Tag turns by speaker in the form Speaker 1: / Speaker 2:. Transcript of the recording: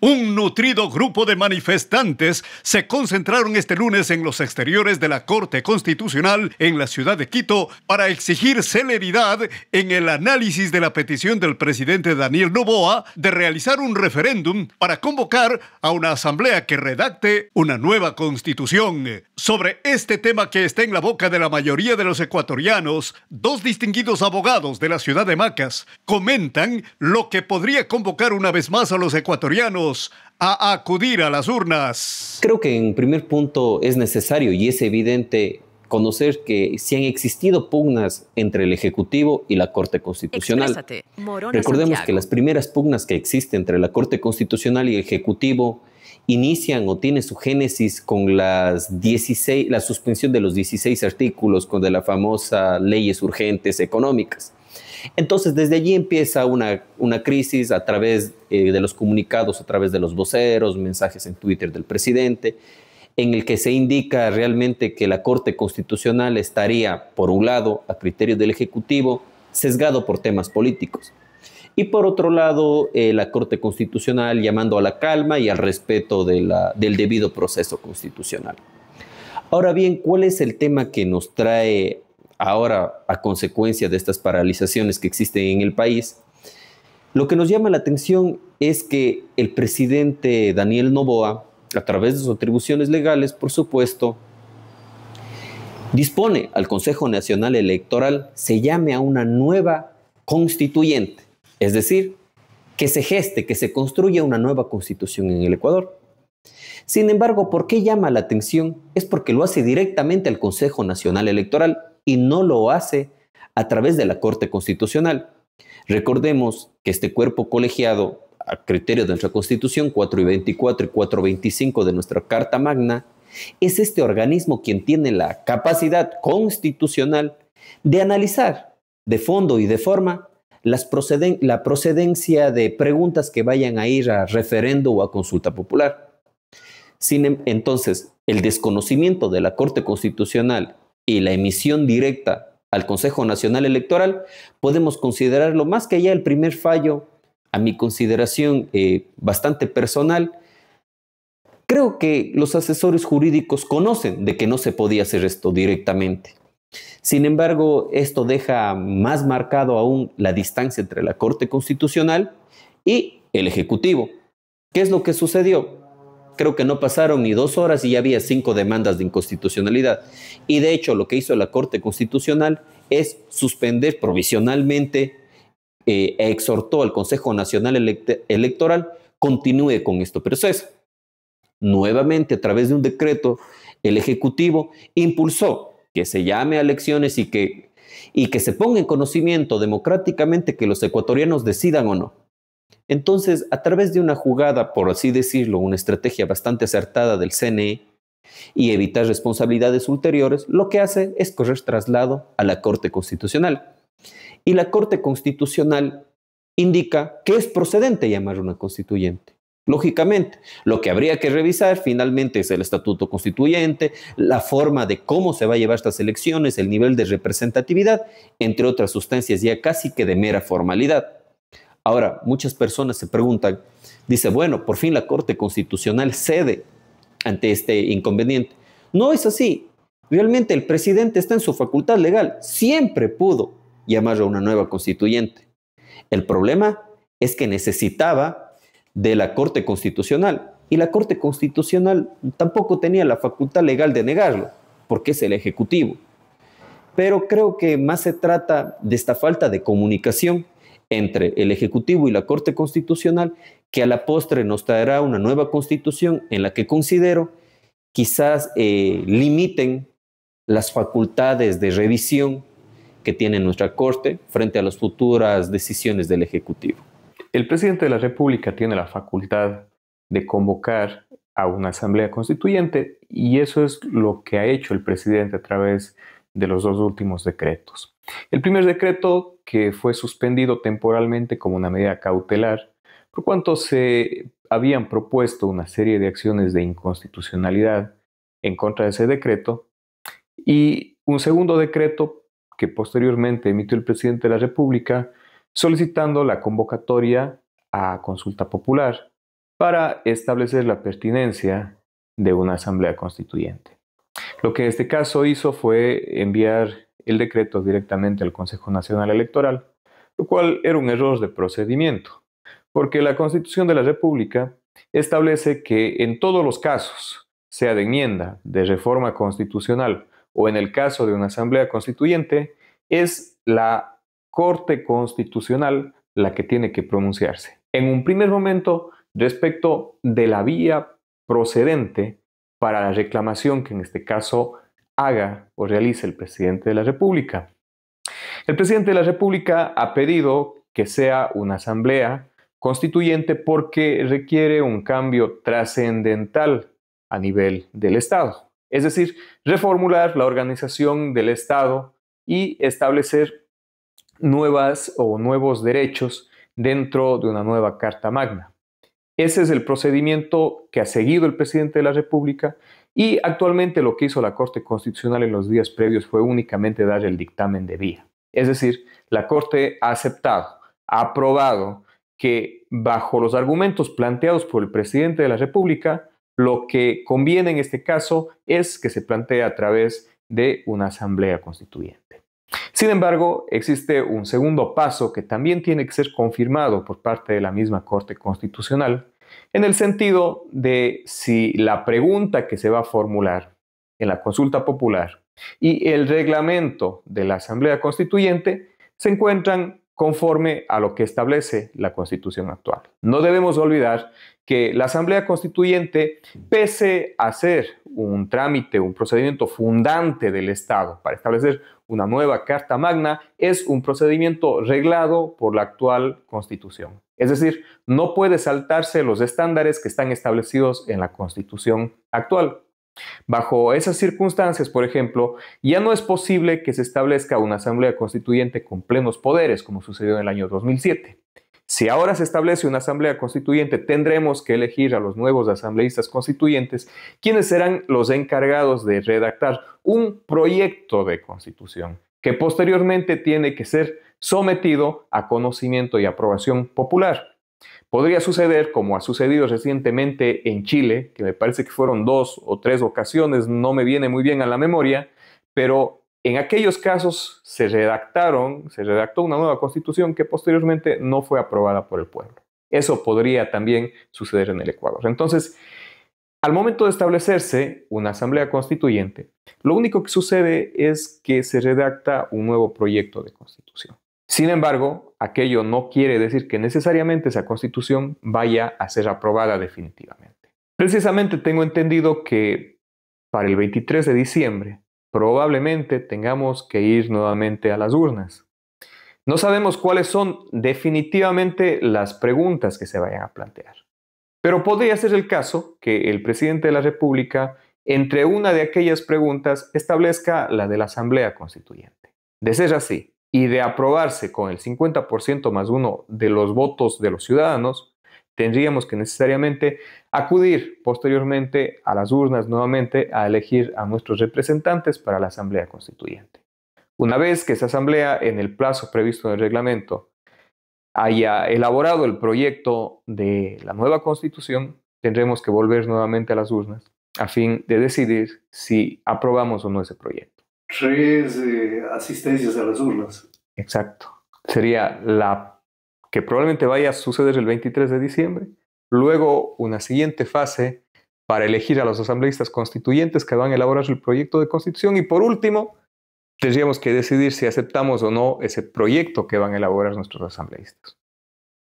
Speaker 1: Un nutrido grupo de manifestantes se concentraron este lunes en los exteriores de la Corte Constitucional en la ciudad de Quito para exigir celeridad en el análisis de la petición del presidente Daniel Noboa de realizar un referéndum para convocar a una asamblea que redacte una nueva constitución. Sobre este tema que está en la boca de la mayoría de los ecuatorianos, dos distinguidos abogados de la ciudad de Macas comentan lo que podría convocar una vez más a los ecuatorianos a acudir a las urnas.
Speaker 2: Creo que en primer punto es necesario y es evidente conocer que si han existido pugnas entre el Ejecutivo y la Corte Constitucional. Recordemos Santiago. Que las primeras pugnas que existen entre la Corte Constitucional y el Ejecutivo inician o tienen su génesis con la suspensión de los 16 artículos de la famosa leyes urgentes económicas. Entonces, desde allí empieza una crisis a través de los comunicados, a través de los voceros, mensajes en Twitter del presidente, en el que se indica realmente que la Corte Constitucional estaría, por un lado, a criterio del Ejecutivo, sesgado por temas políticos. Y por otro lado, la Corte Constitucional llamando a la calma y al respeto del debido proceso constitucional. Ahora bien, ¿cuál es el tema que nos trae ahora a consecuencia de estas paralizaciones que existen en el país? Lo que nos llama la atención es que el presidente Daniel Noboa, a través de sus atribuciones legales, por supuesto, dispone al Consejo Nacional Electoral se llame a una nueva constituyente, es decir, que se geste, que se construya una nueva constitución en el Ecuador. Sin embargo, ¿por qué llama la atención? Es porque lo hace directamente al Consejo Nacional Electoral y no lo hace a través de la Corte Constitucional. Recordemos que este cuerpo colegiado, a criterio de nuestra Constitución 424 y 425 de nuestra Carta Magna, es este organismo quien tiene la capacidad constitucional de analizar de fondo y de forma la procedencia de preguntas que vayan a ir a referendo o a consulta popular. Entonces, el desconocimiento de la Corte Constitucional y la emisión directa al Consejo Nacional Electoral, podemos considerarlo más que allá el primer fallo, a mi consideración bastante personal. Creo que los asesores jurídicos conocen de que no se podía hacer esto directamente. Sin embargo, esto deja más marcado aún la distancia entre la Corte Constitucional y el Ejecutivo. ¿Qué es lo que sucedió? Creo que no pasaron ni 2 horas y ya había 5 demandas de inconstitucionalidad. Y de hecho, lo que hizo la Corte Constitucional es suspender provisionalmente e exhortó al Consejo Nacional Electoral continúe con este proceso. Nuevamente, a través de un decreto, el Ejecutivo impulsó que se llame a elecciones y que se ponga en conocimiento democráticamente que los ecuatorianos decidan o no. Entonces, a través de una jugada, por así decirlo, una estrategia bastante acertada del CNE y evitar responsabilidades ulteriores, lo que hace es correr traslado a la Corte Constitucional. Y la Corte Constitucional indica que es procedente llamar a una constituyente. Lógicamente, lo que habría que revisar finalmente es el estatuto constituyente, la forma de cómo se va a llevar estas elecciones, el nivel de representatividad, entre otras sustancias ya casi que de mera formalidad. Ahora, muchas personas se preguntan, dice, bueno, por fin la Corte Constitucional cede ante este inconveniente. No es así. Realmente el presidente está en su facultad legal. Siempre pudo llamar a una nueva constituyente. El problema es que necesitaba de la Corte Constitucional y la Corte Constitucional tampoco tenía la facultad legal de negarlo, porque es el Ejecutivo. Pero creo que más se trata de esta falta de comunicación entre el Ejecutivo y la Corte Constitucional, que a la postre nos traerá una nueva constitución en la que considero quizás limiten las facultades de revisión que tiene nuestra Corte frente a las futuras decisiones del Ejecutivo.
Speaker 3: El presidente de la República tiene la facultad de convocar a una asamblea constituyente y eso es lo que ha hecho el presidente a través de los 2 últimos decretos. El primer decreto, que fue suspendido temporalmente como una medida cautelar, por cuanto se habían propuesto una serie de acciones de inconstitucionalidad en contra de ese decreto, y un segundo decreto que posteriormente emitió el presidente de la República solicitando la convocatoria a consulta popular para establecer la pertinencia de una asamblea constituyente. Lo que en este caso hizo fue enviar el decreto directamente al Consejo Nacional Electoral, lo cual era un error de procedimiento, porque la Constitución de la República establece que en todos los casos, sea de enmienda, de reforma constitucional o en el caso de una asamblea constituyente, es la Corte Constitucional la que tiene que pronunciarse. En un primer momento, respecto de la vía procedente para la reclamación que en este caso haga o realice el presidente de la República. El presidente de la República ha pedido que sea una asamblea constituyente porque requiere un cambio trascendental a nivel del Estado. Es decir, reformular la organización del Estado y establecer nuevos derechos dentro de una nueva Carta Magna. Ese es el procedimiento que ha seguido el presidente de la República y actualmente lo que hizo la Corte Constitucional en los días previos fue únicamente dar el dictamen de vía. Es decir, la Corte ha aceptado, ha aprobado que bajo los argumentos planteados por el presidente de la República, lo que conviene en este caso es que se plantee a través de una asamblea constituyente. Sin embargo, existe un segundo paso que también tiene que ser confirmado por parte de la misma Corte Constitucional, en el sentido de si la pregunta que se va a formular en la consulta popular y el reglamento de la Asamblea Constituyente se encuentran conforme a lo que establece la Constitución actual. No debemos olvidar que la Asamblea Constituyente, pese a ser un trámite, un procedimiento fundante del Estado para establecer una nueva Carta Magna, es un procedimiento reglado por la actual Constitución. Es decir, no puede saltarse los estándares que están establecidos en la Constitución actual. Bajo esas circunstancias, por ejemplo, ya no es posible que se establezca una asamblea constituyente con plenos poderes, como sucedió en el año 2007. Si ahora se establece una asamblea constituyente, tendremos que elegir a los nuevos asambleístas constituyentes, quienes serán los encargados de redactar un proyecto de constitución, que posteriormente tiene que ser sometido a conocimiento y aprobación popular. Podría suceder, como ha sucedido recientemente en Chile, que me parece que fueron 2 o 3 ocasiones, no me viene muy bien a la memoria, pero en aquellos casos se redactó una nueva constitución que posteriormente no fue aprobada por el pueblo. Eso podría también suceder en el Ecuador. Entonces, al momento de establecerse una asamblea constituyente, lo único que sucede es que se redacta un nuevo proyecto de constitución. Sin embargo, aquello no quiere decir que necesariamente esa constitución vaya a ser aprobada definitivamente. Precisamente tengo entendido que para el 23 de diciembre probablemente tengamos que ir nuevamente a las urnas. No sabemos cuáles son definitivamente las preguntas que se vayan a plantear. Pero podría ser el caso que el presidente de la República, entre una de aquellas preguntas, establezca la de la Asamblea Constituyente. De ser así, y de aprobarse con el 50% más 1 de los votos de los ciudadanos, tendríamos que necesariamente acudir posteriormente a las urnas nuevamente a elegir a nuestros representantes para la Asamblea Constituyente. Una vez que esa Asamblea, en el plazo previsto en el reglamento, haya elaborado el proyecto de la nueva Constitución, tendremos que volver nuevamente a las urnas a fin de decidir si aprobamos o no ese proyecto.
Speaker 1: 3 asistencias a las urnas.
Speaker 3: Exacto. Sería la que probablemente vaya a suceder el 23 de diciembre. Luego, una siguiente fase para elegir a los asambleístas constituyentes que van a elaborar el proyecto de constitución. Y por último, tendríamos que decidir si aceptamos o no ese proyecto que van a elaborar nuestros asambleístas.